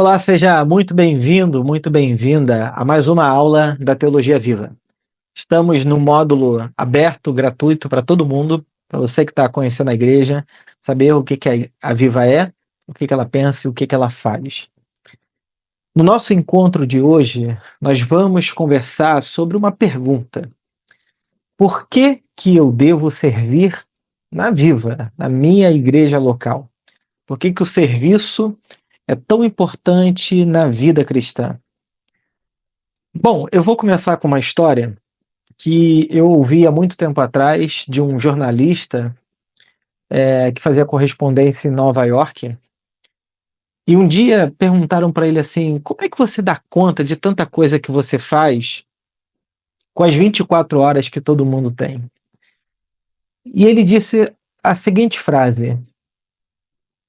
Olá, seja muito bem-vindo, muito bem-vinda a mais uma aula da Teologia Viva. Estamos no módulo aberto, gratuito para todo mundo, para você que está conhecendo a igreja, saber o que a Viva é, o que ela pensa e o que ela faz. No nosso encontro de hoje, nós vamos conversar sobre uma pergunta. Por que eu devo servir na Viva, na minha igreja local? Por que o serviço é tão importante na vida cristã? Bom, eu vou começar com uma história que eu ouvi há muito tempo atrás de um jornalista que fazia correspondência em Nova York. E um dia perguntaram para ele assim: como é que você dá conta de tanta coisa que você faz com as 24 horas que todo mundo tem? E ele disse a seguinte frase: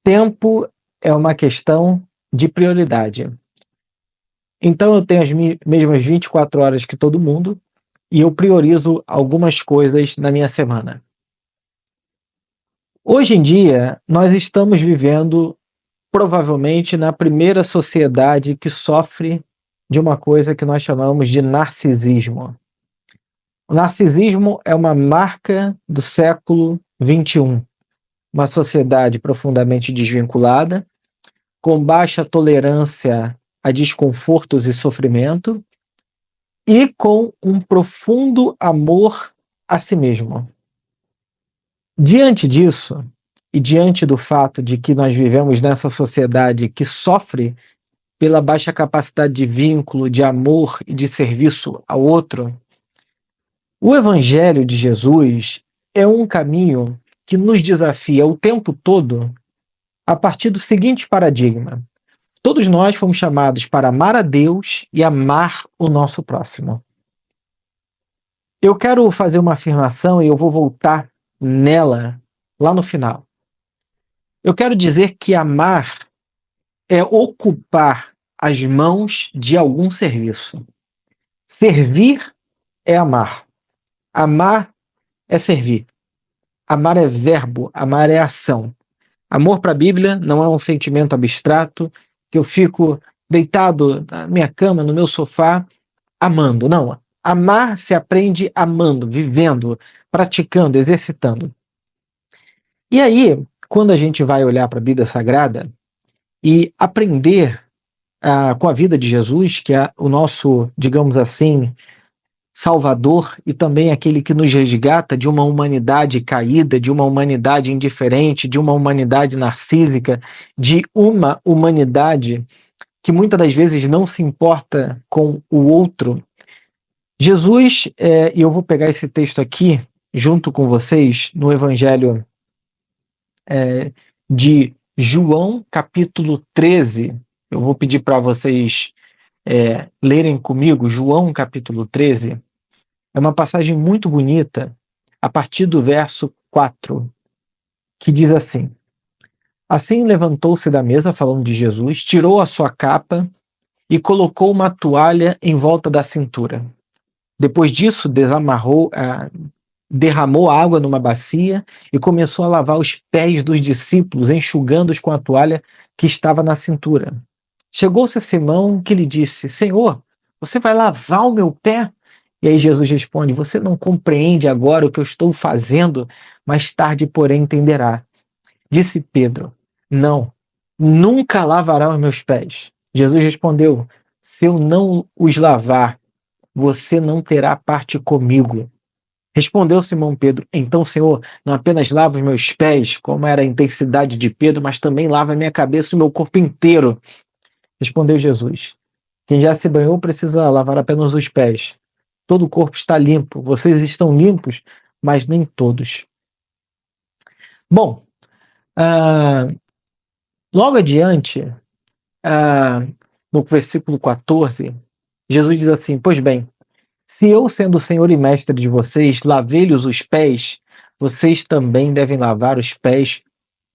tempo é uma questão de prioridade. Então eu tenho as mesmas 24 horas que todo mundo e eu priorizo algumas coisas na minha semana. Hoje em dia, nós estamos vivendo provavelmente na primeira sociedade que sofre de uma coisa que nós chamamos de narcisismo. O narcisismo é uma marca do século XXI, uma sociedade profundamente desvinculada, com baixa tolerância a desconfortos e sofrimento, e com um profundo amor a si mesmo. Diante disso, e diante do fato de que nós vivemos nessa sociedade que sofre pela baixa capacidade de vínculo, de amor e de serviço ao outro, o Evangelho de Jesus é um caminho que nos desafia o tempo todo a partir do seguinte paradigma: todos nós fomos chamados para amar a Deus e amar o nosso próximo. Eu quero fazer uma afirmação e eu vou voltar nela lá no final. Eu quero dizer que amar é ocupar as mãos de algum serviço. Servir é amar. Amar é servir. Amar é verbo, amar é ação. Amor para a Bíblia não é um sentimento abstrato que eu fico deitado na minha cama, no meu sofá, amando. Não. Amar se aprende amando, vivendo, praticando, exercitando. E aí, quando a gente vai olhar para a Bíblia Sagrada e aprender com a vida de Jesus, que é o nosso, digamos assim, Salvador e também aquele que nos resgata de uma humanidade caída, de uma humanidade indiferente, de uma humanidade narcísica, de uma humanidade que muitas das vezes não se importa com o outro. Jesus, e eu vou pegar esse texto aqui junto com vocês no Evangelho de João, capítulo 13. Eu vou pedir para vocês lerem comigo João, capítulo 13. É uma passagem muito bonita, a partir do verso 4, que diz assim: assim levantou-se da mesa, falando de Jesus, tirou a sua capa e colocou uma toalha em volta da cintura. Depois disso, derramou água numa bacia e começou a lavar os pés dos discípulos, enxugando-os com a toalha que estava na cintura. Chegou-se a Simão, que lhe disse: Senhor, você vai lavar o meu pé? E aí Jesus responde: você não compreende agora o que eu estou fazendo, mais tarde, porém, entenderá. Disse Pedro: não, nunca lavará os meus pés. Jesus respondeu: se eu não os lavar, você não terá parte comigo. Respondeu Simão Pedro: então, Senhor, não apenas lava os meus pés, como era a intensidade de Pedro, mas também lava a minha cabeça e o meu corpo inteiro. Respondeu Jesus: quem já se banhou precisa lavar apenas os pés. Todo o corpo está limpo. Vocês estão limpos, mas nem todos. Bom, logo adiante, no versículo 14, Jesus diz assim: pois bem, se eu, sendo o Senhor e Mestre de vocês, lavei-lhes os pés, vocês também devem lavar os pés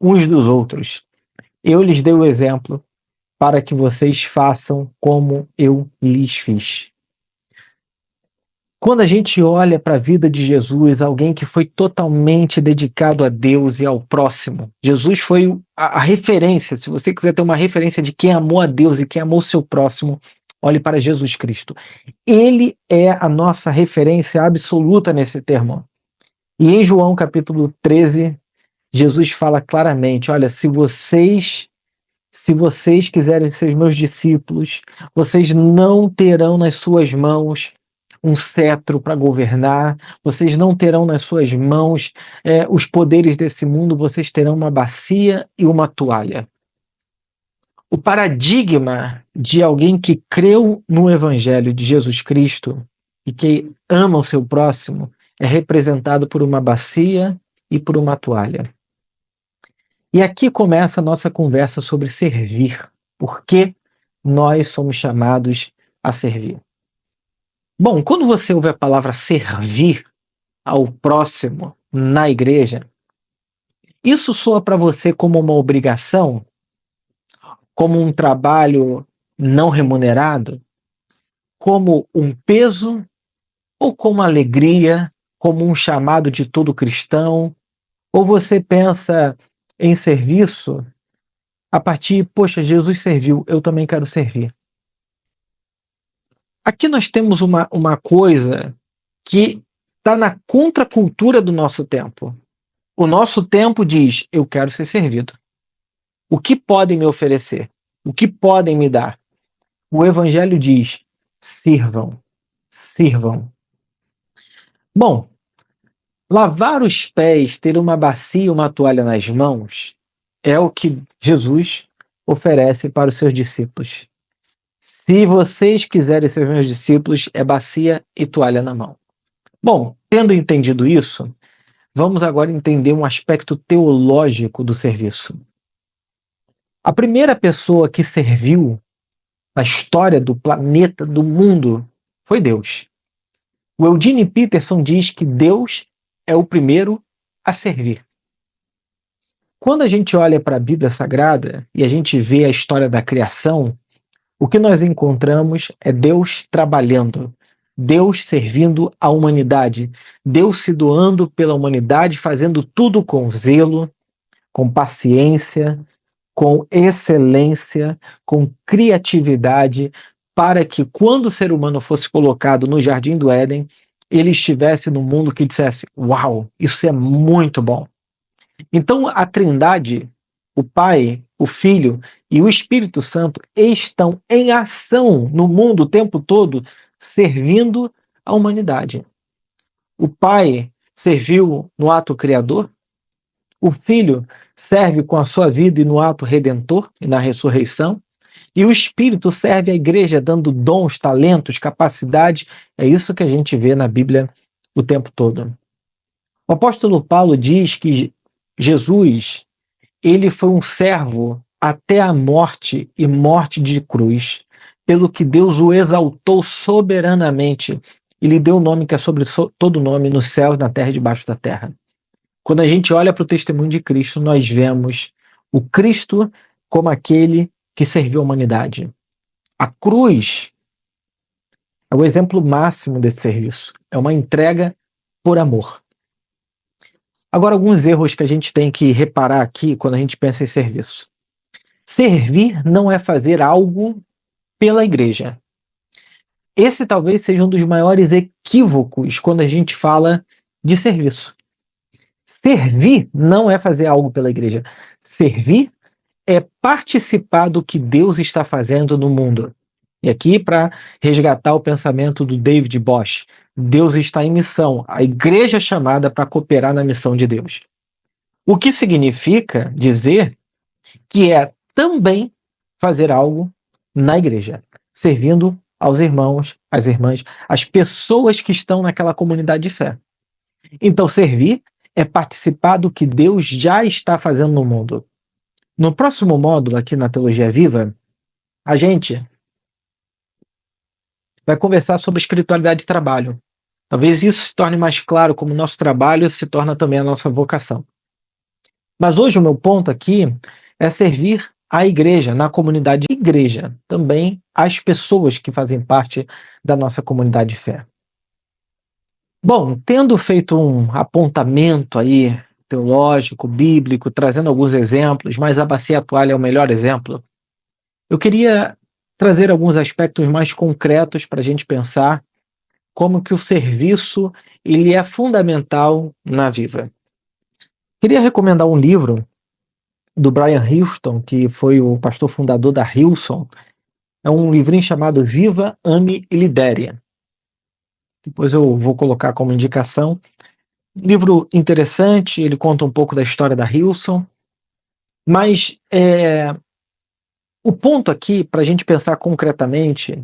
uns dos outros. Eu lhes dei o exemplo para que vocês façam como eu lhes fiz. Quando a gente olha para a vida de Jesus, alguém que foi totalmente dedicado a Deus e ao próximo, Jesus foi a referência. Se você quiser ter uma referência de quem amou a Deus e quem amou o seu próximo, olhe para Jesus Cristo. Ele é a nossa referência absoluta nesse termo. E em João capítulo 13, Jesus fala claramente: olha, se vocês quiserem ser meus discípulos, vocês não terão nas suas mãos um cetro para governar, vocês não terão nas suas mãos os poderes desse mundo, vocês terão uma bacia e uma toalha. O paradigma de alguém que creu no Evangelho de Jesus Cristo e que ama o seu próximo é representado por uma bacia e por uma toalha. E aqui começa a nossa conversa sobre servir. Por que nós somos chamados a servir? Bom, quando você ouve a palavra servir ao próximo na igreja, isso soa para você como uma obrigação? Como um trabalho não remunerado? Como um peso? Ou como alegria? Como um chamado de todo cristão? Ou você pensa em serviço a partir, poxa, Jesus serviu, eu também quero servir. Aqui nós temos uma coisa que está na contracultura do nosso tempo. O nosso tempo diz, eu quero ser servido. O que podem me oferecer? O que podem me dar? O Evangelho diz, sirvam, sirvam. Bom, lavar os pés, ter uma bacia e uma toalha nas mãos, é o que Jesus oferece para os seus discípulos. Se vocês quiserem ser meus discípulos, é bacia e toalha na mão. Bom, tendo entendido isso, vamos agora entender um aspecto teológico do serviço. A primeira pessoa que serviu na história do planeta, do mundo, foi Deus. O Eugene Peterson diz que Deus é o primeiro a servir. Quando a gente olha para a Bíblia Sagrada e a gente vê a história da criação, o que nós encontramos é Deus trabalhando, Deus servindo a humanidade, Deus se doando pela humanidade, fazendo tudo com zelo, com paciência, com excelência, com criatividade, para que quando o ser humano fosse colocado no Jardim do Éden, ele estivesse num mundo que dissesse, uau, isso é muito bom. Então a Trindade, o Pai, o Filho e o Espírito Santo estão em ação no mundo o tempo todo, servindo a humanidade. O Pai serviu no ato criador, o Filho serve com a sua vida e no ato redentor e na ressurreição, e o Espírito serve à igreja dando dons, talentos, capacidades. É isso que a gente vê na Bíblia o tempo todo. O apóstolo Paulo diz que Jesus, ele foi um servo até a morte e morte de cruz, pelo que Deus o exaltou soberanamente e lhe deu o nome que é sobre todo nome nos céus, na terra e debaixo da terra. Quando a gente olha para o testemunho de Cristo, nós vemos o Cristo como aquele que serviu a humanidade. A cruz é o exemplo máximo desse serviço. É uma entrega por amor. Agora, alguns erros que a gente tem que reparar aqui quando a gente pensa em serviço. Servir não é fazer algo pela igreja. Esse talvez seja um dos maiores equívocos quando a gente fala de serviço. Servir não é fazer algo pela igreja. Servir é participar do que Deus está fazendo no mundo. E aqui, para resgatar o pensamento do David Bosch, Deus está em missão, a igreja é chamada para cooperar na missão de Deus. O que significa dizer que é também fazer algo na igreja, servindo aos irmãos, às irmãs, às pessoas que estão naquela comunidade de fé. Então, servir é participar do que Deus já está fazendo no mundo. No próximo módulo, aqui na Teologia Viva, a gente vai conversar sobre espiritualidade e trabalho. Talvez isso se torne mais claro como o nosso trabalho se torna também a nossa vocação. Mas hoje o meu ponto aqui é servir à igreja, na comunidade igreja, também às pessoas que fazem parte da nossa comunidade de fé. Bom, tendo feito um apontamento aí teológico, bíblico, trazendo alguns exemplos, mas a bacia atual é o melhor exemplo, eu queria trazer alguns aspectos mais concretos para a gente pensar como que o serviço ele é fundamental na Viva. Queria recomendar um livro do Brian Houston, que foi o pastor fundador da Hillsong. É um livrinho chamado Viva, Ame e Lidere. Depois eu vou colocar como indicação. Livro interessante, ele conta um pouco da história da Hillsong, mas o ponto aqui, para a gente pensar concretamente,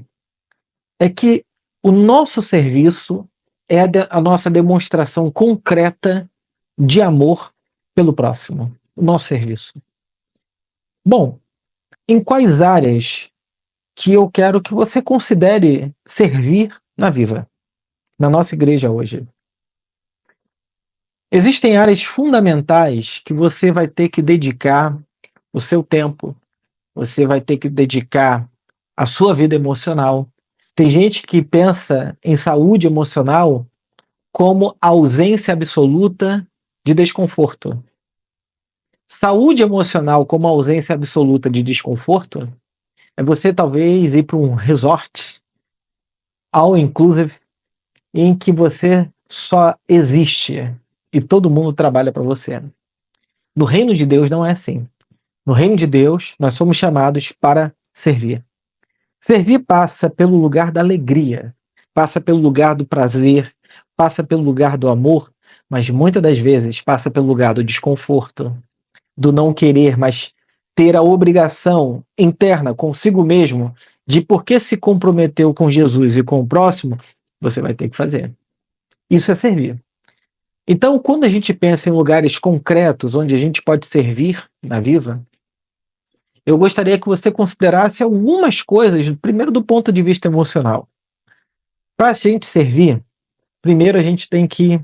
é que o nosso serviço é a nossa demonstração concreta de amor pelo próximo. O nosso serviço. Bom, em quais áreas que eu quero que você considere servir na Viva, na nossa igreja hoje? Existem áreas fundamentais que você vai ter que dedicar o seu tempo, você vai ter que dedicar a sua vida emocional. Tem gente que pensa em saúde emocional como ausência absoluta de desconforto. Saúde emocional como ausência absoluta de desconforto é você talvez ir para um resort all inclusive em que você só existe e todo mundo trabalha para você. No reino de Deus não é assim. No reino de Deus, nós somos chamados para servir. Servir passa pelo lugar da alegria, passa pelo lugar do prazer, passa pelo lugar do amor, mas muitas das vezes passa pelo lugar do desconforto, do não querer, mas ter a obrigação interna consigo mesmo de porque se comprometeu com Jesus e com o próximo, você vai ter que fazer. Isso é servir. Então, quando a gente pensa em lugares concretos onde a gente pode servir na Viva, eu gostaria que você considerasse algumas coisas, primeiro do ponto de vista emocional. Para a gente servir, primeiro a gente tem que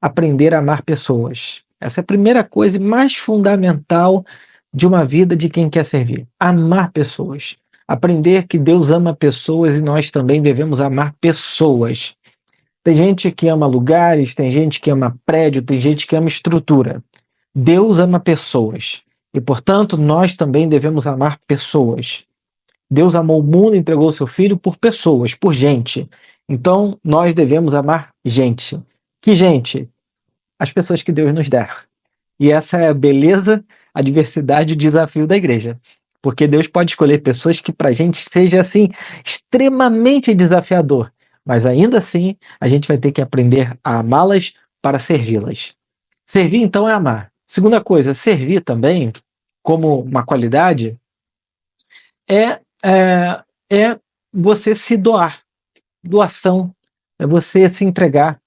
aprender a amar pessoas. Essa é a primeira coisa mais fundamental de uma vida de quem quer servir. Amar pessoas. Aprender que Deus ama pessoas e nós também devemos amar pessoas. Tem gente que ama lugares, tem gente que ama prédio, tem gente que ama estrutura. Deus ama pessoas. E, portanto, nós também devemos amar pessoas. Deus amou o mundo e entregou seu Filho por pessoas, por gente. Então, nós devemos amar gente. Que gente? As pessoas que Deus nos der. E essa é a beleza, a diversidade e o desafio da igreja. Porque Deus pode escolher pessoas que para a gente seja assim extremamente desafiador. Mas ainda assim, a gente vai ter que aprender a amá-las para servi-las. Servir, então, é amar. Segunda coisa, servir também, como uma qualidade, é, é você se doar. Doação, é você se entregar.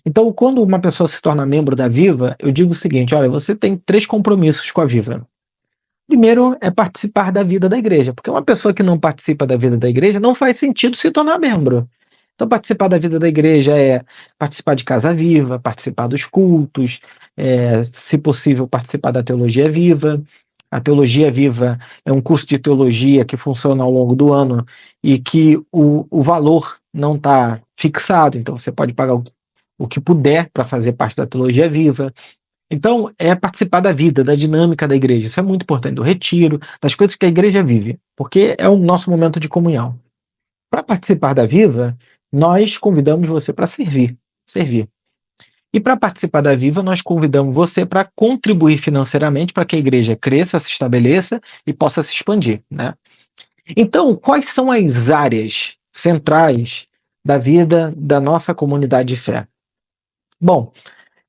Então, quando uma pessoa se torna membro da Viva, eu digo o seguinte, olha, você tem 3 compromissos com a Viva. Primeiro é participar da vida da igreja, porque uma pessoa que não participa da vida da igreja não faz sentido se tornar membro. Então, participar da vida da igreja é participar de Casa Viva, participar dos cultos, se possível, participar da Teologia Viva. A Teologia Viva é um curso de teologia que funciona ao longo do ano e que o valor não está fixado, então você pode pagar o que puder para fazer parte da Teologia Viva. Então, é participar da vida, da dinâmica da igreja. Isso é muito importante, do retiro, das coisas que a igreja vive, porque é o nosso momento de comunhão. Para participar da Viva, nós convidamos você para servir. E para participar da Viva, nós convidamos você para contribuir financeiramente para que a igreja cresça, se estabeleça e possa se expandir, né? Então, quais são as áreas centrais da vida da nossa comunidade de fé? Bom,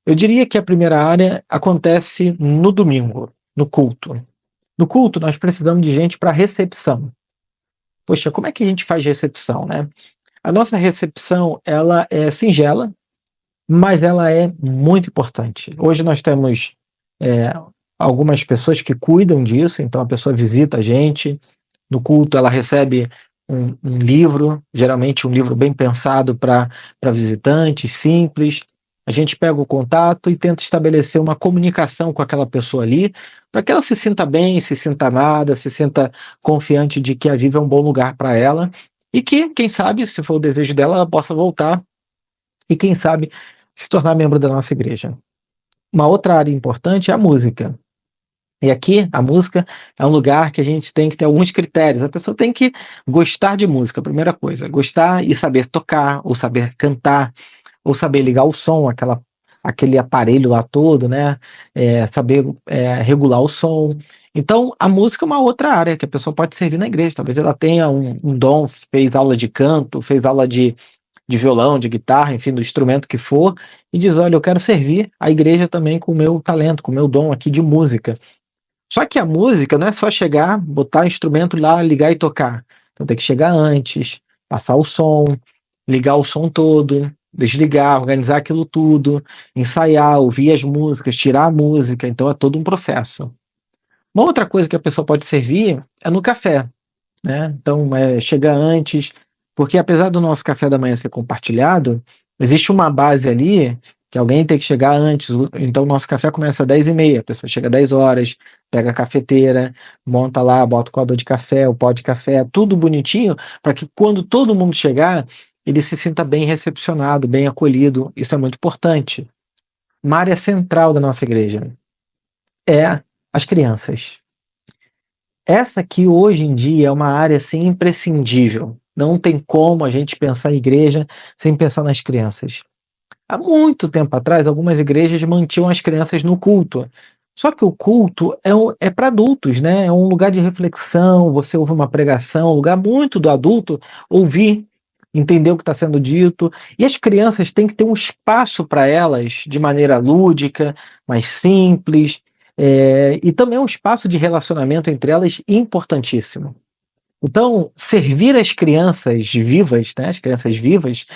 eu diria que a primeira área acontece no domingo, no culto. No culto, nós precisamos de gente para recepção. Poxa, como é que a gente faz recepção, né? A nossa recepção, ela é singela, mas ela é muito importante. Hoje nós temos algumas pessoas que cuidam disso, então a pessoa visita a gente, no culto ela recebe um livro, geralmente um livro bem pensado para visitantes, simples. A gente pega o contato e tenta estabelecer uma comunicação com aquela pessoa ali, para que ela se sinta bem, se sinta amada, se sinta confiante de que a Viva é um bom lugar para ela, e que, quem sabe, se for o desejo dela, ela possa voltar, e quem sabe se tornar membro da nossa igreja. Uma outra área importante é a música. E aqui, a música é um lugar que a gente tem que ter alguns critérios. A pessoa tem que gostar de música, a primeira coisa. Gostar e saber tocar, ou saber cantar, ou saber ligar o som, aquele aparelho lá todo, né? Saber regular o som. Então, a música é uma outra área que a pessoa pode servir na igreja. Talvez ela tenha um dom, fez aula de canto, fez aula de violão, de guitarra, enfim, do instrumento que for, e diz: olha, eu quero servir a igreja também com o meu talento, com o meu dom aqui de música. Só que a música não é só chegar, botar o instrumento lá, ligar e tocar. Então tem que chegar antes, passar o som, ligar o som todo, desligar, organizar aquilo tudo, ensaiar, ouvir as músicas, tirar a música. Então é todo um processo. Uma outra coisa que a pessoa pode servir é no café, né? Então, chegar antes, porque apesar do nosso café da manhã ser compartilhado, existe uma base ali que alguém tem que chegar antes. Então, o nosso café começa às 10h30, a pessoa chega às 10 horas, pega a cafeteira, monta lá, bota o coador de café, o pó de café, tudo bonitinho, para que quando todo mundo chegar, ele se sinta bem recepcionado, bem acolhido. Isso é muito importante. Uma área central da nossa igreja é as crianças. Essa aqui, hoje em dia, é uma área assim, imprescindível. Não tem como a gente pensar em igreja sem pensar nas crianças. Há muito tempo atrás, algumas igrejas mantinham as crianças no culto. Só que o culto é para adultos, né? É um lugar de reflexão, você ouve uma pregação, um lugar muito do adulto ouvir, entender o que está sendo dito. E as crianças têm que ter um espaço para elas de maneira lúdica, mais simples, e também um espaço de relacionamento entre elas importantíssimo. Então, servir as crianças vivas, né, as crianças vivas,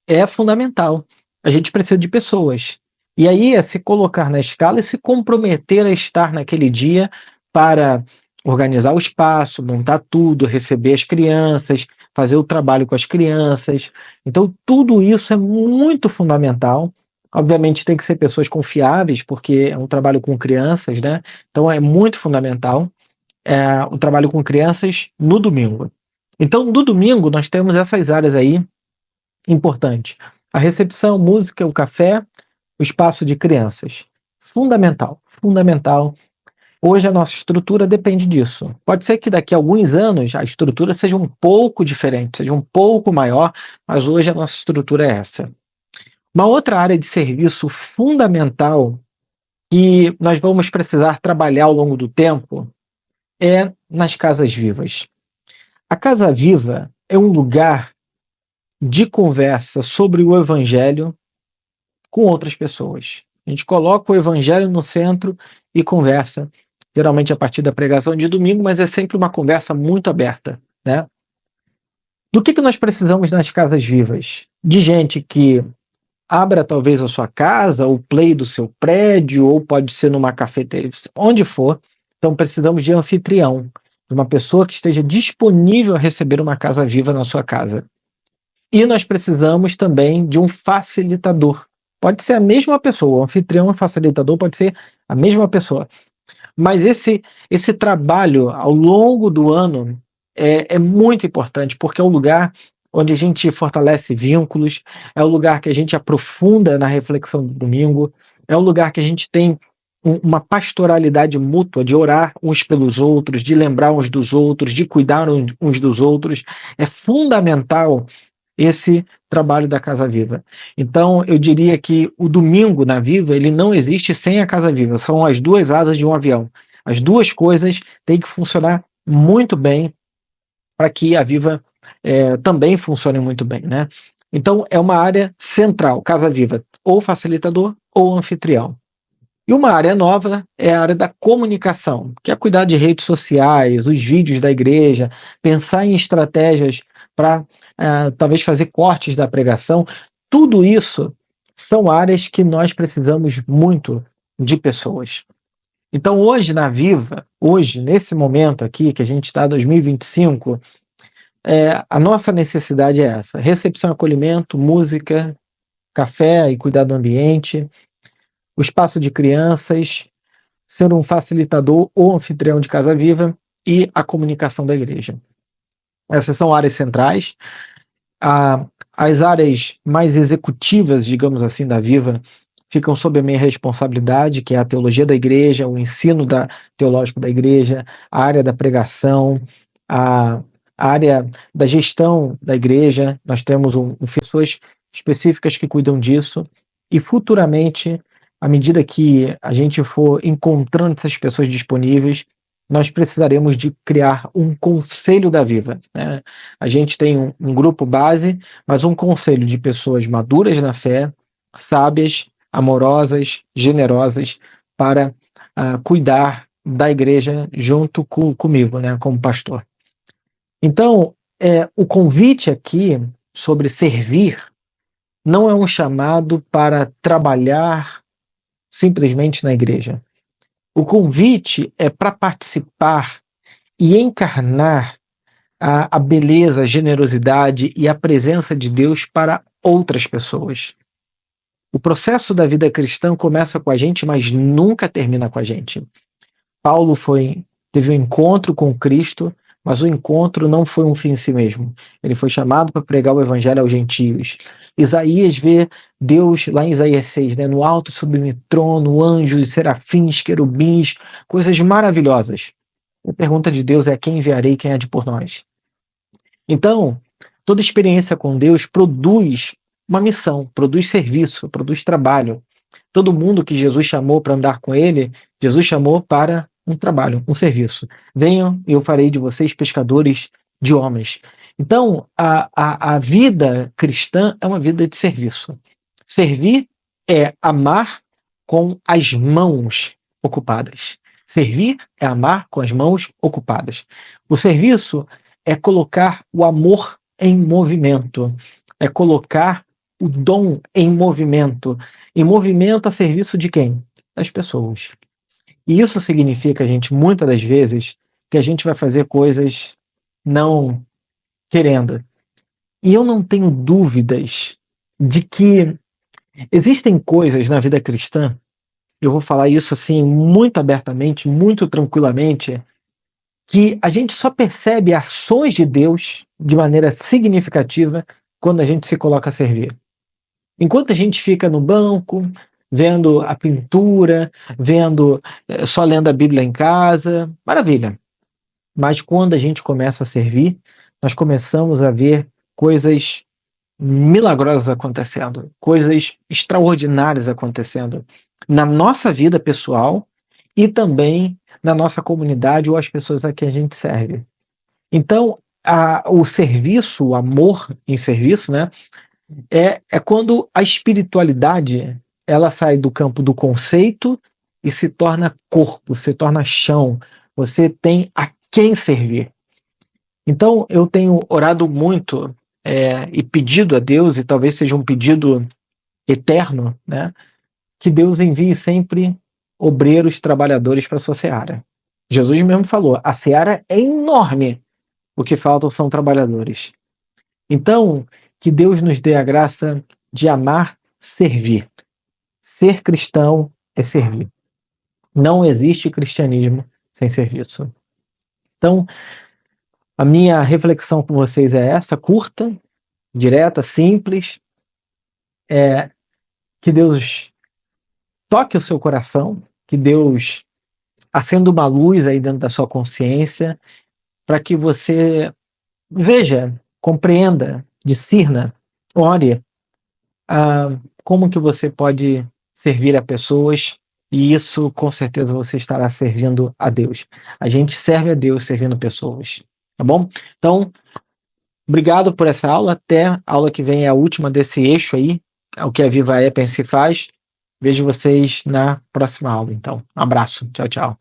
é fundamental. A gente precisa de pessoas. E aí é se colocar na escala e se comprometer a estar naquele dia para organizar o espaço, montar tudo, receber as crianças, fazer o trabalho com as crianças. Então, tudo isso é muito fundamental. Obviamente, tem que ser pessoas confiáveis, porque é um trabalho com crianças, né? Então, é muito fundamental o trabalho com crianças no domingo. Então, no domingo, nós temos essas áreas aí importantes: a recepção, música, o café, o espaço de crianças. Fundamental, fundamental. Hoje a nossa estrutura depende disso. Pode ser que daqui a alguns anos a estrutura seja um pouco diferente, seja um pouco maior, mas hoje a nossa estrutura é essa. Uma outra área de serviço fundamental que nós vamos precisar trabalhar ao longo do tempo é nas casas vivas. A Casa Viva é um lugar de conversa sobre o Evangelho com outras pessoas. A gente coloca o Evangelho no centro e conversa, geralmente a partir da pregação de domingo, mas é sempre uma conversa muito aberta, né? Do que nós precisamos nas casas vivas? De gente que abra talvez a sua casa, o play do seu prédio, ou pode ser numa cafeteria, onde for. Então precisamos de anfitrião, de uma pessoa que esteja disponível a receber uma casa viva na sua casa. E nós precisamos também de um facilitador. Pode ser a mesma pessoa, o anfitrião e o facilitador pode ser a mesma pessoa. Mas esse trabalho ao longo do ano é muito importante, porque é um lugar onde a gente fortalece vínculos, é o lugar que a gente aprofunda na reflexão do domingo, é o lugar que a gente tem uma pastoralidade mútua, de orar uns pelos outros, de lembrar uns dos outros, de cuidar uns dos outros. É fundamental esse trabalho da Casa Viva. Então, eu diria que o domingo na Viva, ele não existe sem a Casa Viva. São as duas asas de um avião. As duas coisas têm que funcionar muito bem para que a Viva também funcione muito bem, né? Então, é uma área central, Casa Viva, ou facilitador ou anfitrião. E uma área nova é a área da comunicação, que é cuidar de redes sociais, os vídeos da igreja, pensar em estratégias para talvez fazer cortes da pregação. Tudo isso são áreas que nós precisamos muito de pessoas. Então, hoje na Viva, hoje, nesse momento aqui, que a gente está em 2025, a nossa necessidade é essa: recepção, acolhimento, música, café e cuidar do ambiente, o espaço de crianças, ser um facilitador ou anfitrião de Casa Viva e a comunicação da igreja. Essas são áreas centrais. A As áreas mais executivas, digamos assim, da Viva ficam sob a minha responsabilidade, que é a teologia da igreja, o ensino teológico da igreja, a área da pregação, a área da gestão da igreja. Nós temos pessoas específicas que cuidam disso, e futuramente, à medida que a gente for encontrando essas pessoas disponíveis, nós precisaremos de criar um conselho da Viva, né? A gente tem um grupo base, mas um conselho de pessoas maduras na fé, sábias, amorosas, generosas, para cuidar da igreja junto comigo, né, como pastor. Então, o convite aqui sobre servir não é um chamado para trabalhar simplesmente na igreja. O convite é para participar e encarnar a beleza, a generosidade e a presença de Deus para outras pessoas. O processo da vida cristã começa com a gente, mas nunca termina com a gente. Paulo teve um encontro com Cristo, mas o encontro não foi um fim em si mesmo. Ele foi chamado para pregar o evangelho aos gentios. Isaías vê Deus, lá em Isaías 6, né, no alto sublime trono, anjos, serafins, querubins, coisas maravilhosas. A pergunta de Deus é: quem enviarei, quem há de por nós? Então, toda experiência com Deus produz uma missão, produz serviço, produz trabalho. Todo mundo que Jesus chamou para andar com ele, Jesus chamou para um trabalho, um serviço. Venham e eu farei de vocês pescadores de homens. Então, a vida cristã é uma vida de serviço. Servir é amar com as mãos ocupadas. Servir é amar com as mãos ocupadas. O serviço é colocar o amor em movimento, é colocar o dom em movimento a serviço de quem? Das pessoas. E isso significa, gente, muitas das vezes, que a gente vai fazer coisas não querendo. E eu não tenho dúvidas de que existem coisas na vida cristã, eu vou falar isso assim muito abertamente, muito tranquilamente, que a gente só percebe ações de Deus de maneira significativa quando a gente se coloca a servir. Enquanto a gente fica no banco, vendo a pintura, só lendo a Bíblia em casa, maravilha. Mas quando a gente começa a servir, nós começamos a ver coisas milagrosas acontecendo, coisas extraordinárias acontecendo na nossa vida pessoal e também na nossa comunidade ou as pessoas a que a gente serve. Então, o serviço, o amor em serviço, né, é quando a espiritualidade ela sai do campo do conceito e se torna corpo, se torna chão. Você tem a quem servir. Então, eu tenho orado muito e pedido a Deus, e talvez seja um pedido eterno, né, que Deus envie sempre obreiros, trabalhadores para a sua seara. Jesus mesmo falou, a seara é enorme, o que faltam são trabalhadores. Então, que Deus nos dê a graça de amar, servir. Ser cristão é servir. Não existe cristianismo sem serviço. Então, a minha reflexão com vocês é essa, curta, direta, simples. Que Deus toque o seu coração, que Deus acenda uma luz aí dentro da sua consciência, para que você veja, compreenda, discirna, ore como que você pode servir a pessoas, e isso com certeza você estará servindo a Deus. A gente serve a Deus servindo pessoas, tá bom? Então, obrigado por essa aula, até a aula que vem é a última desse eixo aí, o que a Viva é, Pense e Faz. Vejo vocês na próxima aula, então. Um abraço, tchau, tchau.